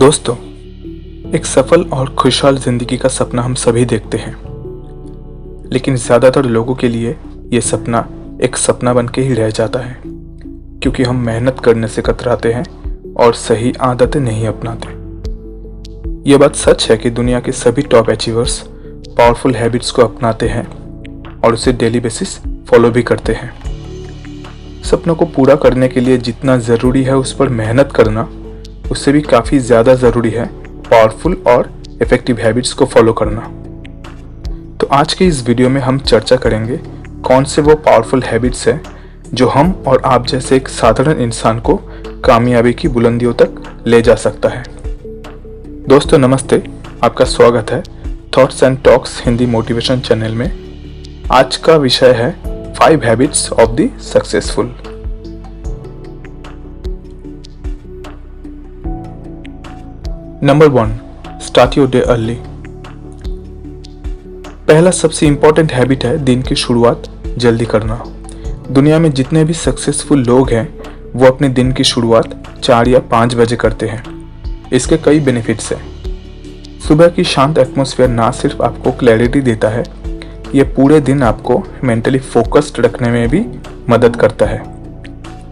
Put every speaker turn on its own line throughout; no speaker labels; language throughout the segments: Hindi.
दोस्तों, एक सफल और खुशहाल जिंदगी का सपना हम सभी देखते हैं, लेकिन ज़्यादातर लोगों के लिए ये सपना एक सपना बन के ही रह जाता है, क्योंकि हम मेहनत करने से कतराते हैं और सही आदतें नहीं अपनाते। ये बात सच है कि दुनिया के सभी टॉप अचीवर्स पावरफुल हैबिट्स को अपनाते हैं और उसे डेली बेसिस फॉलो भी करते हैं। सपनों को पूरा करने के लिए जितना ज़रूरी है उस पर मेहनत करना, उससे भी काफ़ी ज़्यादा ज़रूरी है पावरफुल और इफ़ेक्टिव हैबिट्स को फॉलो करना। तो आज के इस वीडियो में हम चर्चा करेंगे कौन से वो पावरफुल हैबिट्स हैं जो हम और आप जैसे एक साधारण इंसान को कामयाबी की बुलंदियों तक ले जा सकता है। दोस्तों नमस्ते, आपका स्वागत है thoughts and talks Hindi motivation channel में। आज का विषय है 5 habits of the successful. Number 1, start your day early. पहला सबसे इंपॉर्टेंट हैबिट है दिन की शुरुआत जल्दी करना। दुनिया में जितने भी सक्सेसफुल लोग हैं वो अपने दिन की शुरुआत 4 या 5 बजे करते हैं। इसके कई बेनिफिट्स हैं। सुबह की शांत एटमॉस्फेयर ना सिर्फ आपको क्लैरिटी देता है, ये पूरे दिन आपको मेंटली फोकस्ड रखने में भी मदद करता है।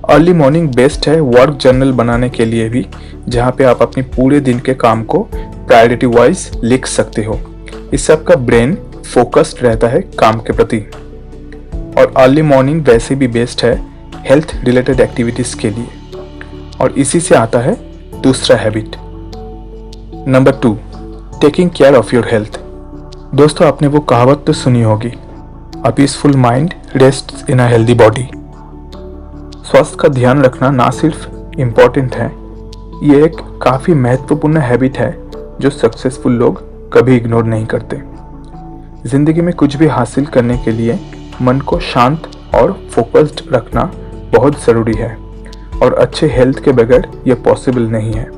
अर्ली मॉर्निंग बेस्ट है वर्क जर्नल बनाने के लिए भी, जहाँ पे आप अपनी पूरे दिन के काम को प्रायोरिटी वाइज लिख सकते हो। इससे आपका ब्रेन फोकस्ड रहता है काम के प्रति। और अर्ली मॉर्निंग वैसे भी बेस्ट है हेल्थ रिलेटेड एक्टिविटीज के लिए। और इसी से आता है दूसरा habit, number 2, taking care of your health. दोस्तों, आपने वो कहावत तो सुनी होगी, a peaceful mind rests in a healthy body. स्वास्थ्य का ध्यान रखना ना सिर्फ इम्पॉर्टेंट है, ये एक काफ़ी महत्वपूर्ण हैबिट है जो सक्सेसफुल लोग कभी इग्नोर नहीं करते। जिंदगी में कुछ भी हासिल करने के लिए मन को शांत और फोकस्ड रखना बहुत ज़रूरी है, और अच्छे हेल्थ के बगैर ये पॉसिबल नहीं है।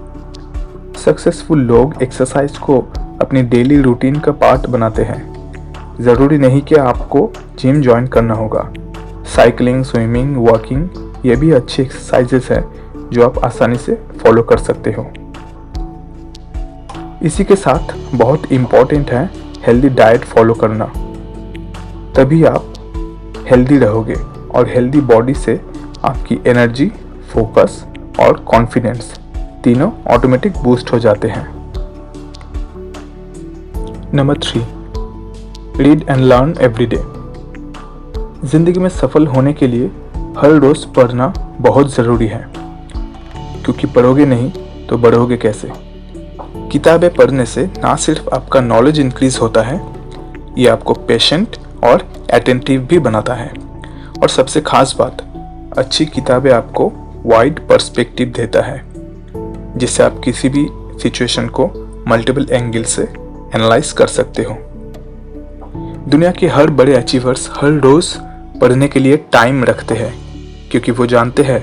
सक्सेसफुल लोग एक्सरसाइज को अपनी डेली रूटीन का पार्ट बनाते हैं। ज़रूरी नहीं कि आपको जिम ज्वाइन करना होगा। साइकिलिंग, स्विमिंग, वॉकिंग ये भी अच्छी एक्सरसाइजेस है जो आप आसानी से फॉलो कर सकते हो। इसी के साथ बहुत इम्पॉर्टेंट है हेल्दी डाइट फॉलो करना। तभी आप हेल्दी रहोगे और हेल्दी बॉडी से आपकी एनर्जी, फोकस और कॉन्फिडेंस तीनों ऑटोमेटिक बूस्ट हो जाते हैं। Number 3, read and learn every day. जिंदगी में सफल होने के लिए हर रोज पढ़ना बहुत ज़रूरी है, क्योंकि पढ़ोगे नहीं तो बढ़ोगे कैसे। किताबें पढ़ने से ना सिर्फ आपका नॉलेज इंक्रीज होता है, ये आपको पेशेंट और अटेंटिव भी बनाता है। और सबसे खास बात, अच्छी किताबें आपको वाइड पर्सपेक्टिव देता है, जिससे आप किसी भी सिचुएशन को मल्टीपल एंगल से एनालाइज कर सकते हो। दुनिया के हर बड़े अचीवर्स हर रोज पढ़ने के लिए टाइम रखते हैं, क्योंकि वो जानते हैं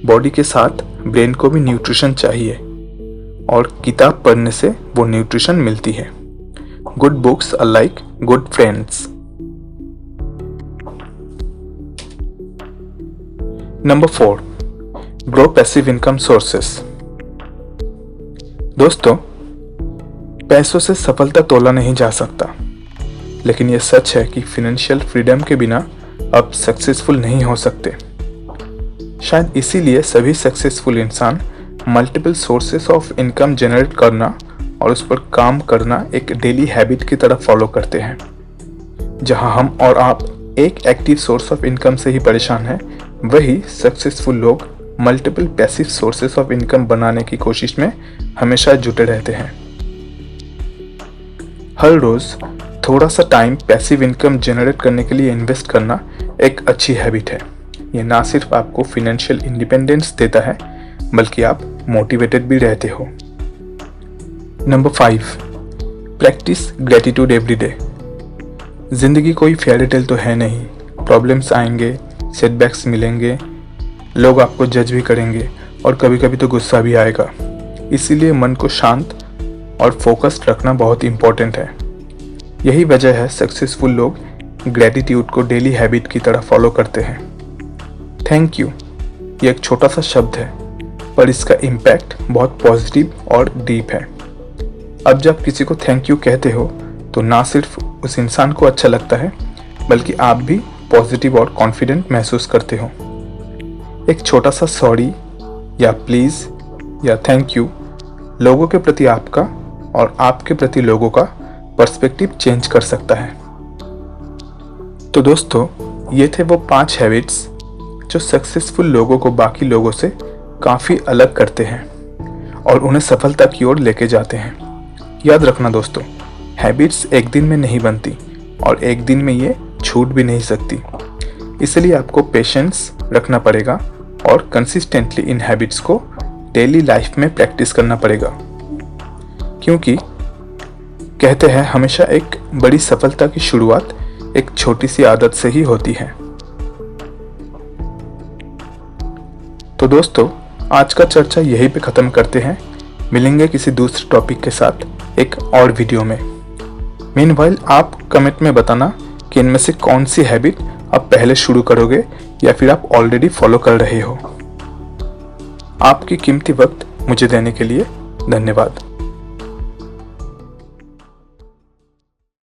बॉडी के साथ ब्रेन को भी न्यूट्रिशन चाहिए, और किताब पढ़ने से वो न्यूट्रिशन मिलती है। Good books are like good friends. Number 4, grow passive income sources. दोस्तों, पैसों से सफलता तोला नहीं जा सकता, लेकिन यह सच है कि फाइनेंशियल फ्रीडम के बिना आप सक्सेसफुल नहीं हो सकते। शायद इसीलिए सभी सक्सेसफुल इंसान multiple sources of income generate करना और उस पर काम करना एक डेली हैबिट की तरह फॉलो करते हैं। जहां हम और आप एक एक्टिव सोर्स ऑफ इनकम से ही परेशान हैं, वही सक्सेसफुल लोग multiple passive sources of income बनाने की कोशिश में हमेशा जुटे रहते हैं। हर रोज थोड़ा सा टाइम पैसिव इनकम जनरेट करने के लिए इन्वेस्ट करना एक अच्छी हैबिट है। ये ना सिर्फ आपको फाइनेंशियल इंडिपेंडेंस देता है, बल्कि आप मोटिवेटेड भी रहते हो। Number 5, practice gratitude every day. जिंदगी कोई फेयरी टेल तो है नहीं। प्रॉब्लम्स आएंगे, सेटबैक्स मिलेंगे, लोग आपको जज भी करेंगे और कभी कभी तो गुस्सा भी आएगा। इसीलिए मन को शांत और फोकस्ड रखना बहुत इंपॉर्टेंट है। यही वजह है सक्सेसफुल लोग ग्रेटिट्यूड को डेली हैबिट की तरह फॉलो करते हैं। थैंक यू ये एक छोटा सा शब्द है, पर इसका इम्पैक्ट बहुत पॉजिटिव और डीप है। अब जब किसी को थैंक यू कहते हो तो ना सिर्फ उस इंसान को अच्छा लगता है, बल्कि आप भी पॉजिटिव और कॉन्फिडेंट महसूस करते हो। एक छोटा सा सॉरी या प्लीज़ या थैंक यू लोगों के प्रति आपका और आपके प्रति लोगों का पर्सपेक्टिव चेंज कर सकता है। तो दोस्तों, ये थे वो 5 हैबिट्स जो सक्सेसफुल लोगों को बाकी लोगों से काफ़ी अलग करते हैं और उन्हें सफलता की ओर लेके जाते हैं। याद रखना दोस्तों, हैबिट्स एक दिन में नहीं बनती और एक दिन में ये छूट भी नहीं सकती। इसलिए आपको पेशेंस रखना पड़ेगा और कंसिस्टेंटली इन हैबिट्स को डेली लाइफ में प्रैक्टिस करना पड़ेगा, क्योंकि कहते हैं हमेशा एक बड़ी सफलता की शुरुआत एक छोटी सी आदत से ही होती है। तो दोस्तों, आज का चर्चा यहीं पे ख़त्म करते हैं। मिलेंगे किसी दूसरे टॉपिक के साथ एक और वीडियो में। मीनवाइल आप कमेंट में बताना कि इनमें से कौन सी हैबिट आप पहले शुरू करोगे या फिर आप ऑलरेडी फॉलो कर रहे हो। आपकी कीमती वक्त मुझे देने के लिए धन्यवाद।